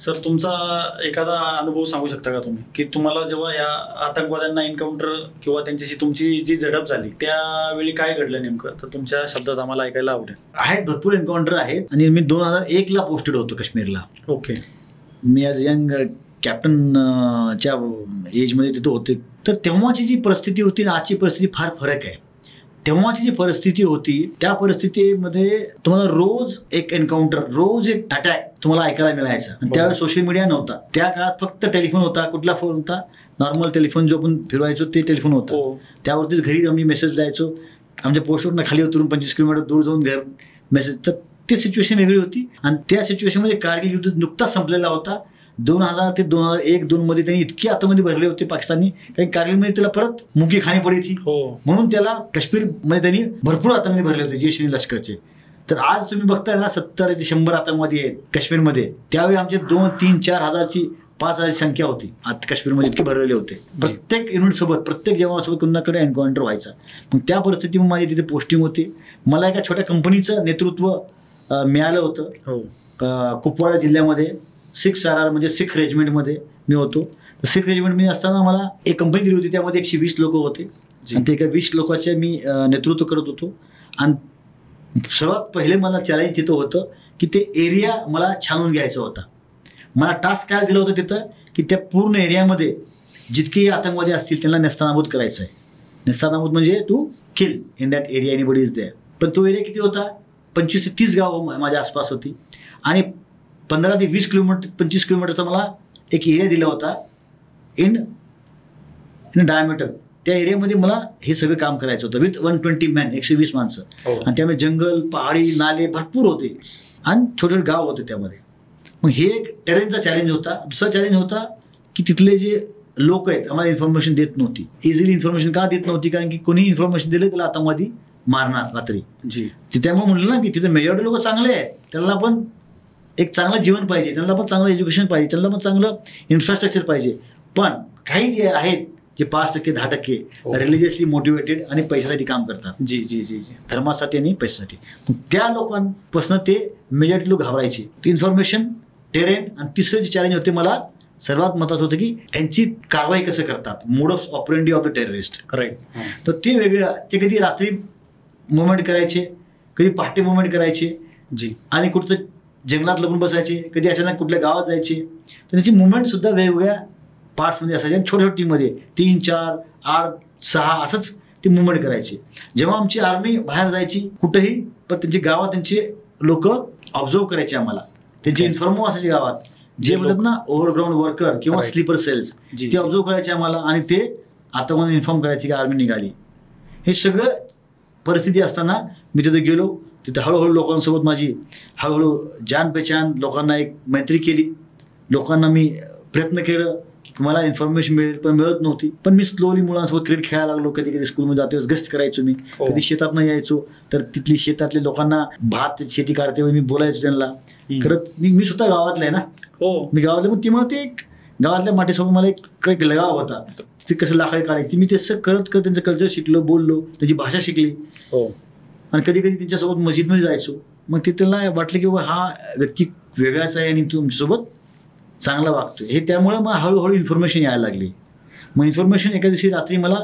Sir तुमचा एखादा अनुभव सांगू शकता का तुम्ही, की तुम्हाला जेव्हा या आतंकवाद्यांना एन्काउंटर किंवा त्यांच्याशी तुमची जी झडप झाली त्यावेळी काय घडलं नेमकं, तर तुमच्या शब्दात आम्हाला ऐकायला आवडेल. आहेत भरपूर एन्काउंटर आहेत आणि मी 2001ला पोस्टेड होतो काश्मीरला. ओके. मी ॲज यंग कॅप्टनच्या एजमध्ये तिथं होते. तर तेव्हाची जी परिस्थिती होती आणि आजची परिस्थिती फार फरक आहे. तेव्हाची जी परिस्थिती होती त्या परिस्थितीमध्ये तुम्हाला रोज एक एन्काउंटर, रोज एक अटॅक तुम्हाला ऐकायला मिळायचा. आणि त्यावेळेस सोशल मीडिया नव्हता. त्या काळात फक्त टेलिफोन होता. कुठला फोन होता? नॉर्मल टेलिफोन जो आपण फिरवायचो ते टेलिफोन होता. त्यावरतीच घरी आम्ही मेसेज द्यायचो. आमच्या पोस्टवरून खाली उतरून 25 किलोमीटर दूर जाऊन घर मेसेज. तर ती सिच्युएशन वेगळी होती. आणि त्या सिच्युएशनमध्ये कारगिल युद्ध नुकताच संपलेला होता. 2000 ते 2001-2 मध्ये त्यांनी इतके आतंकवादी भरले होते पाकिस्तानी, कारण कारगिलमध्ये त्याला परत मुकी खाणी पडी थी. म्हणून त्याला काश्मीरमध्ये त्यांनी भरपूर आतंकवादी भरले होते जैश आणि लष्करचे. तर आज तुम्ही बघताय ना 70 ते 100 आतंकवादी आहेत काश्मीरमध्ये. त्यावेळी आमचे 2, 3, 4 हजारची 5 हजारची संख्या होती. आता काश्मीरमध्ये इतके भरलेले होते. प्रत्येक युनिट सोबत, प्रत्येक जवानासोबत कुणाकडे एन्काउंटर व्हायचा. मग त्या परिस्थितीमध्ये माझी तिथे पोस्टिंग होती. मला एका छोट्या कंपनीचं नेतृत्व मिळालं होतं कुपवाडा जिल्ह्यामध्ये. 6 RR म्हणजे सिख रेजिमेंटमध्ये मी होतो. सिख रेजिमेंटमध्ये असताना मला एक कंपनी दिली होती. त्यामध्ये 120 लोक होते आणि ते एका 20 लोकांचे मी नेतृत्व करत होतो. आणि सर्वात पहिले मला चॅलेंज तिथं होतं की ते एरिया मला छानून घ्यायचा होता. मला टास्क काय दिलं होतं तिथं की त्या पूर्ण एरियामध्ये जितकेही आतंकवादी असतील त्यांना नेस्तनाबूत करायचं आहे. नेस्तनाबूत म्हणजे to kill in that area anybody is there. पण तो एरिया किती होता? 25 ते 30 गावं माझ्या आसपास होती. आणि 15 ते 20 किलोमीटर 25 किलोमीटरचा मला एक एरिया दिला होता इन डायमीटर. त्या एरियामध्ये मला हे सगळं काम करायचं होतं विथ 120 मॅन, 120 माणसं. आणि त्यामध्ये जंगल, पहाडी, नाले भरपूर होते आणि छोटे छोटे गाव होते त्यामध्ये. मग हे एक टेरेनचा चॅलेंज होता. दुसरा चॅलेंज होता की तिथले जे लोक आहेत आम्हाला इन्फॉर्मेशन देत नव्हती. इझिली इन्फॉर्मेशन का देत नव्हती? कारण की कोणी इन्फॉर्मेशन दिलं त्याला आतंकवादी मारणार रात्री. त्यामुळे म्हणलं ना की तिथे मेजॉरिटी लोक चांगले आहेत, त्यांना पण एक चांगलं जीवन पाहिजे, त्यांना पण चांगलं एज्युकेशन पाहिजे, त्यांना पण चांगलं इन्फ्रास्ट्रक्चर पाहिजे. पण काही जे आहेत जे 5%, 10% रिलिजियसली मोटिवेटेड आणि पैशासाठी काम करतात. धर्मासाठी आणि पैशासाठी. त्या लोकांपासून ते मेजॉरिटी लोक घाबरायचे. इन्फॉर्मेशन, टेरेन आणि तिसरं जे चॅलेंज होते मला सर्वात महत्त्वाचं होतं की यांची कारवाई कसं करतात, mode of operandi of the terrorist. Right. तर ते वेगळं. ते कधी रात्री मुवमेंट करायचे, कधी पहाटे मुवमेंट करायचे आणि कुठचं जंगलात लपून बसायचे, कधी अचानक कुठल्या गावात जायचे. तर त्याची मुवमेंटसुद्धा वेगवेगळ्या पार्ट्समध्ये असायचे आणि छोट्या छोट्या टीममध्ये 3, 4, 8, 6 असंच ती मुवमेंट करायची. जेव्हा आमची आर्मी बाहेर जायची कुठंही, पण त्यांची गावात त्यांचे लोक ऑब्झर्व करायचे आम्हाला. त्यांचे इन्फॉर्मो असायचे गावात, जे म्हणतात ना ओव्हरग्राऊंड वर्कर किंवा स्लीपर सेल्स, ते ऑब्झर्व करायचे आम्हाला आणि ते आतंकवादी इन्फॉर्म करायचे की आर्मी निघाली. हे सगळं परिस्थिती असताना मी तिथे गेलो. तिथे हळूहळू लोकांसोबत माझी हळूहळू जान पेचान, लोकांना एक मैत्री केली. लोकांना मी प्रयत्न केलं की मला इन्फॉर्मेशन मिळेल, पण मिळत नव्हती. पण मी स्लोली मुलांसोबत क्रिकेट खेळायला लागलो. कधी कधी स्कूलमध्ये जाते गस्त करायचो मी. कधी शेतातनं यायचो तर तिथली शेतातले लोकांना भात शेती काढते मी बोलायचो त्यांना. करत मी स्वतः गावातला आहे ना. मी गावातलं, मग ती मला ते गावातल्या मातीसोबत मला एक लगाव होता. ते कसं लाकडी काढायची मी ते असं करत करत त्यांचं कल्चर शिकलो, बोललो, त्यांची भाषा शिकली. आणि कधी कधी त्यांच्यासोबत मस्जिदमध्ये जायचो. मग ते त्यांना वाटलं की बाबा हा व्यक्ती वेगळाच आहे आणि तुमच्यासोबत चांगला वागतोय. हे त्यामुळे मग हळूहळू इन्फॉर्मेशन यायला लागली. मग इन्फॉर्मेशन एका दिवशी रात्री मला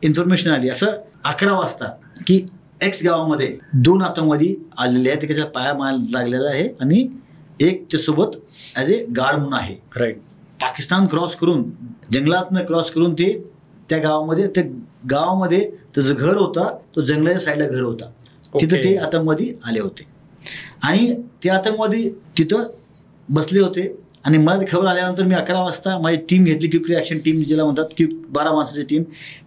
इन्फॉर्मेशन आली असं 11 वाजता की एक्स गावामध्ये 2 आतंकवादी आलेले आहेत. त्याच्या पाया मार लागलेला आहे आणि एक त्यासोबत ॲज ए गार्ड म्हणून आहे. राईट. पाकिस्तान क्रॉस करून, जंगलातनं क्रॉस करून ते त्या गावामध्ये त्याचं घर होता, तो जंगलाच्या साईडला घर होता. तिथं ते आतंकवादी आले होते आणि ते आतंकवादी तिथं बसले होते. आणि मला खबर आल्यानंतर मी 11 वाजता माझी टीम घेतली, क्विक रिॲक्शन टीम ज्याला म्हणतात, की 12 माणसाची टीम.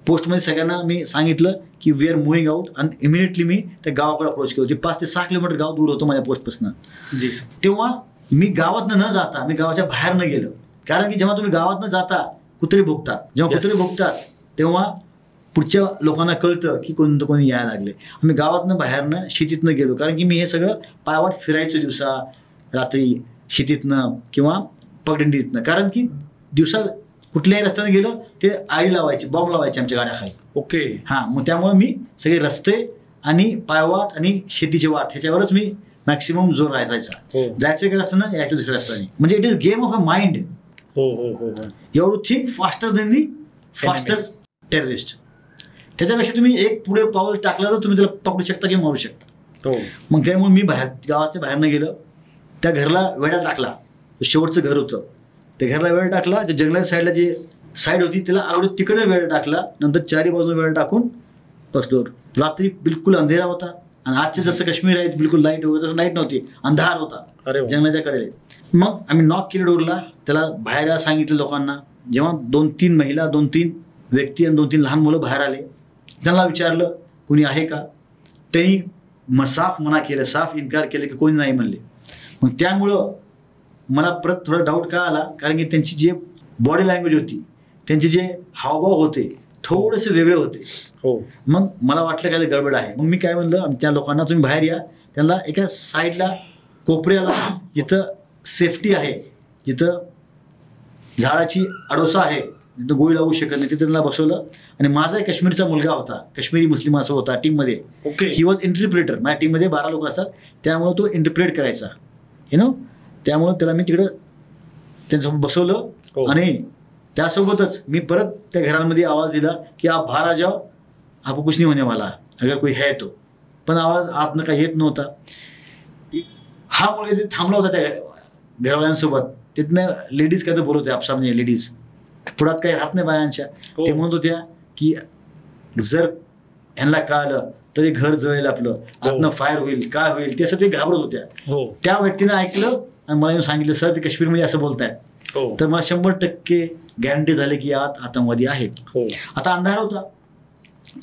पोस्टमध्ये सगळ्यांना मी सांगितलं की वी आर मुव्हिंग आउट. आणि इमिडिएटली मी त्या गावाकडे अप्रोच केली होती. 5 ते 6 किलोमीटर गाव दूर होतं माझ्या पोस्टपासून. तेव्हा मी गावातनं न जाता मी गावाच्या बाहेर न गेलो. कारण की जेव्हा तुम्ही गावातनं जाता कुत्रे भोगतात. जेव्हा कुत्रे भोगतात तेव्हा पुढच्या लोकांना कळतं की कोणतं कोणी यायला लागले. आम्ही गावातनं बाहेरनं शेतीतनं गेलो. कारण की मी हे सगळं पायवाट फिरायचो दिवसा रात्री शेतीतनं किंवा पगडंडीतनं. कारण की दिवसा कुठल्याही रस्त्याने गेलो ते आळी लावायचे, बॉम्ब लावायचे आमच्या गाड्याखाली. ओके. हां. मग त्यामुळे मी सगळे रस्ते आणि पायवाट आणि शेतीची वाट ह्याच्यावरच मी मॅक्सिमम जोर राहायचा. हो जायचं इकडे असताना यायचं दुसऱ्या असताना. म्हणजे it is game of a mind. हो हो हो हो. एवढं थिंक फास्टर देन दी फास्टर टेररिस्ट. त्याच्यापेक्षा तुम्ही एक पुढे पाऊल टाकलं तर तुम्ही त्याला पकडू शकता किंवा मारू शकता. हो. मग त्यामुळे मी गावाच्या बाहेरनं गेलं, त्या घरला वेढा टाकला. शेवटचं घर होतं, त्या घरला वेळ टाकला. त्या जंगलाच्या साईडला जी साईड होती त्याला अगोदर तिकडे वेळ टाकला. नंतर चारी बाजून वेळ टाकून बसलो. रात्री बिलकुल अंधेरा होता. आणि आजचे जसं काश्मीर आहे बिलकुल लाईट वगैरे तसं लाईट नव्हती, अंधार होता अरे वा. जंगलाच्या कडेला. मग आम्ही नॉक केलं डोरला. त्याला बाहेर यायला सांगितलं लोकांना. जेव्हा 2-3 महिला, 2-3 व्यक्ती आणि 2-3 लहान मुलं बाहेर आले, त्यांना विचारलं कोणी आहे का. त्यांनी साफ मना केलं, साफ इन्कार केलं की कोणी नाही म्हणले. मग त्यामुळं मला परत थोडा डाऊट का आला, कारण की त्यांची जे बॉडी लँग्वेज होती, त्यांचे जे हावभाव होते थोडेसे वेगळे होते. हो. मग मला वाटलं काय गडबड आहे. मग मी काय म्हणलं त्या लोकांना, तुम्ही बाहेर या. त्यांना एका साईडला कोपऱ्याला जिथं सेफ्टी आहे, जिथं झाडाची अडोसा आहे, जिथं गोळी लागू शकत नाही, तिथं त्यांना बसवलं. आणि माझा एक काश्मीरचा मुलगा होता, काश्मीरी मुस्लिम असं होता टीममध्ये. ओके. He was interpreter. माझ्या टीममध्ये 12 लोक असतात, त्यामुळे तो इंटरप्रेट करायचा त्यामुळे त्याला मी तिकडं त्यांच्यासोबत बसवलं. हो. आणि त्यासोबतच मी परत त्या घरांमध्ये आवाज दिला की आप बाहर आ जाओ, आपको कुछ नहीं होने वाला अगर कोई है तो. पण आवाज आतनं काही येत नव्हता. हा मुलगा तिथे थांबला होता त्या घरवाल्यांसोबत. तिथनं लेडीज काय तर बोलत होत्या आपसामध्ये. लेडीज पुढात काही राहत नाही बायांच्या. हो. ते म्हणत होत्या की जर यांना कळालं तरी घर जळेल आपलं, आतनं फायर होईल, काय होईल, ते असं ते घाबरत होत्या. हो. त्या व्यक्तीनं ऐकलं आणि मला येऊन सांगितलं सर ते काश्मीरमध्ये असं बोलतायत. हो. तर मला 100% गॅरंटी झाली की आत आतंकवादी आहेत. हो. आता अंधार होता,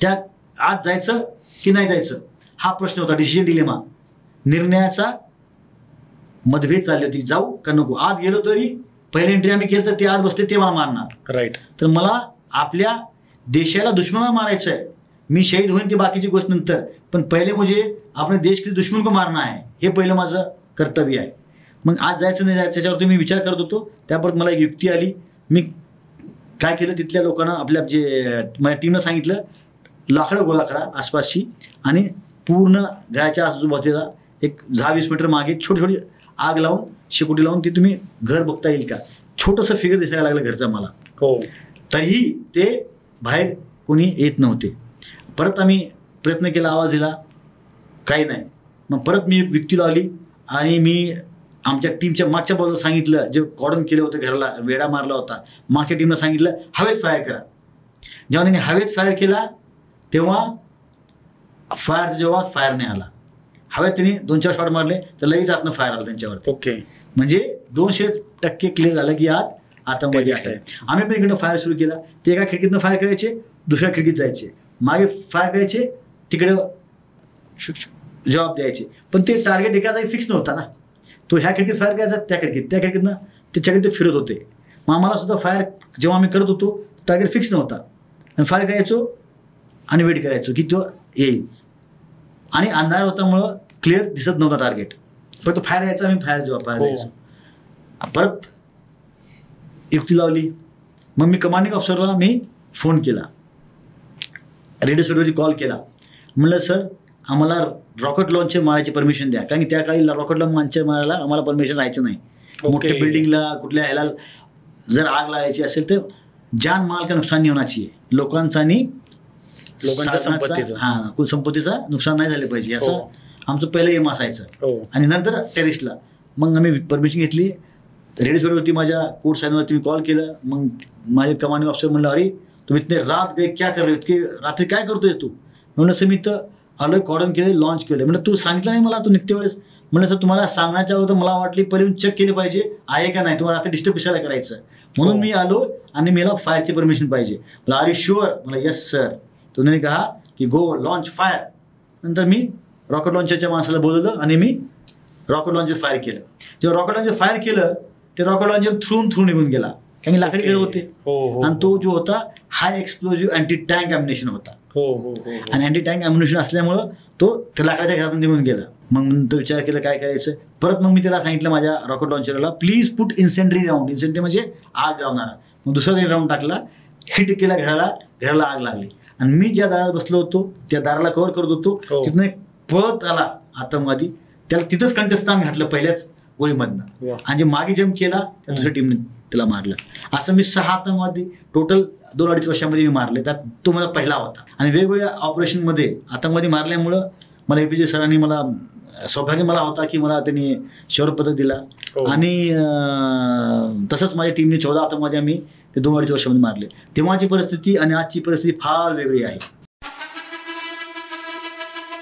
त्या आत जायचं की नाही जायचं हा प्रश्न होता. डिसिजन डिलेमा, निर्णयाचा मतभेद चालली होती. जाऊ का नको. आत गेलो तरी पहिले एंट्री आम्ही केलं तर ते आत बसते ते मला मारणार. राईट. तर मला आपल्या देशाला दुश्मनाला मारायचं आहे. मी शहीद होईन ती बाकीची गोष्ट नंतर, पण पहिले मुझे आपले देश के दुश्मन को मारना आहे, हे पहिलं माझं कर्तव्य आहे. मग आज जायचं नाही जायचं याच्यावरती मी विचार करत होतो. त्यापर्यंत मला एक युक्ती आली. मी काय केलं, तिथल्या लोकांना आपल्या जे माझ्या टीमनं सांगितलं लाकडं गोळा करा आसपासची, आणि पूर्ण घराच्या आजूबाजूला एक 10-20 मीटर मागे छोटी छोटी आग लावून शेकोटी लावून ती तुम्ही घर बघता येईल का. छोटंसं फिगर दिसायला लागलं घरचं मला. हो. तरीही ते बाहेर कोणी येत नव्हते. परत आम्ही प्रयत्न केला, आवाज दिला, काही नाही. मग परत मी एक युक्ती लावली आणि मी आमच्या टीमच्या मागच्या बाजूला सांगितलं, जे कॉर्डन केलं होतं घराला, वेढा मारला होता, मागच्या टीमला सांगितलं हवेत फायर करा. जेव्हा त्यांनी हवेत फायर केला तेव्हा फायर नाही आला. हवेत त्यांनी 2-4 शॉट मारले तर लगेच आतनं फायर आला त्यांच्यावरती. ओके. म्हणजे 200% क्लिअर झालं की आत आतंकवादी आहे. आम्ही पण इकडनं फायर सुरू केला. ते एका खिडकीतनं फायर करायचे, दुसऱ्या खिडकीत जायचे, मागे फायर करायचे, तिकडे जबाब द्यायचे. पण ते टार्गेट एकाचाही फिक्स नव्हता ना. तो ह्या खिडकीत फायर करायचा, त्या खिडकीतनं त्याच्याकडे ते फिरत होते. मग आम्हाला सुद्धा फायर जेव्हा आम्ही करत होतो टार्गेट फिक्स नव्हता. आणि फायर करायचो आणि वेट करायचो की तो येईल. आणि अंधार होतामुळं क्लिअर दिसत नव्हता टार्गेट. फक्त फायर यायचा, आम्ही फायर द्यायचो. परत युक्ती लावली. मग मी कमांडिंग ऑफिसरला मी फोन केला, रेडिओ सेटवरती कॉल केला. म्हणलं सर आम्हाला रॉकेट लॉन्चर मारायची परमिशन द्या, कारण की त्या काळी रॉकेट लॉन्चर मारायला आम्हाला परमिशन राहायचं नाही. मोठ्या बिल्डिंगला कुठल्या ह्याला जर आग लावायची असेल तर जान माल का नुकसान नाही होणार चाहिए, लोकांचा आणि संपत्तीचा नुकसान नाही झाले पाहिजे, असं आमचं पहिलं एम असायचं. आणि नंतर टेरिस्टला मग आम्ही परमिशन घेतली. रेडिओ सेटवरती माझ्या कोर्ट साईनवरती मी कॉल केलं. मग माझे कमांडिंग ऑफिसर म्हणलं अरे तुम्ही इतने रात गए क्या कर रहे हो, की रात्री काय करतोय तू. म्हणलं सर मी तर आलोय, कॉर्डन केले, लॉन्च केलं. म्हणलं तू सांगितलं नाही मला, तू निघते वेळेस. म्हणलं सर तुम्हाला सांगण्याच्या अगोदर मला वाटली पहिले चेक केले पाहिजे आहे का नाही, तुम्हाला आता डिस्टर्ब कशाला करायचं, म्हणून मी आलो आणि मला फायरची परमिशन पाहिजे. मला आर यू शुअर, मला येस सर. तो त्याने कहा की गो लॉन्च फायर. नंतर मी रॉकेट लॉन्चरच्या माणसाला बोलवलं आणि मी रॉकेट लॉन्चर फायर केलं. जेव्हा रॉकेट लॉन्चर फायर केलं ते रॉकेट लॉन्चर थ्रू निघून गेला, कारण लाकडी घर होते. आणि तो जो होता हाय एक्सप्लोजिव्ह अँटी टँक ॲम्युनिशन होता. आणि अँटी टँक ॲम्युनिशन असल्यामुळं तो त्या लाकडाच्या घरातून निघून गेला. मग नंतर विचार केला काय करायचं. परत मग मी त्याला सांगितलं माझ्या रॉकेट लॉन्चरला प्लीज पुट इन्सेंट्री राऊंड. इन्सेंट्री म्हणजे आग लावणारा. मग दुसरा राऊंड टाकला, हिट केला घराला आग लागली. आणि मी ज्या दारात बसलो होतो त्या दाराला कव्हर करत होतो, तिथनं एक पळत आला आतंकवादी. त्याला तिथंच कंठस्थान घातलं पहिल्याच गोळीमधनं, वा. आणि जे मागे जम्प केला त्या दुसऱ्या टीमने त्याला मारलं. असं मी 6 आतंकवादी टोटल 2-2.5 वर्षामध्ये मी मारले, त्यात तो माझा पहिला होता. आणि वेगवेगळ्या ऑपरेशनमध्ये आतंकवादी मारल्यामुळं मला APJ सरांनी मला सौभाग्य मला होता की मला त्यांनी शौर्य पदक दिला. हो. आणि तसंच माझ्या टीमने 14 आतंकवादी आम्ही ते 2-2.5 वर्षामध्ये मारले. तेव्हाची परिस्थिती आणि आजची परिस्थिती फार वेगळी आहे.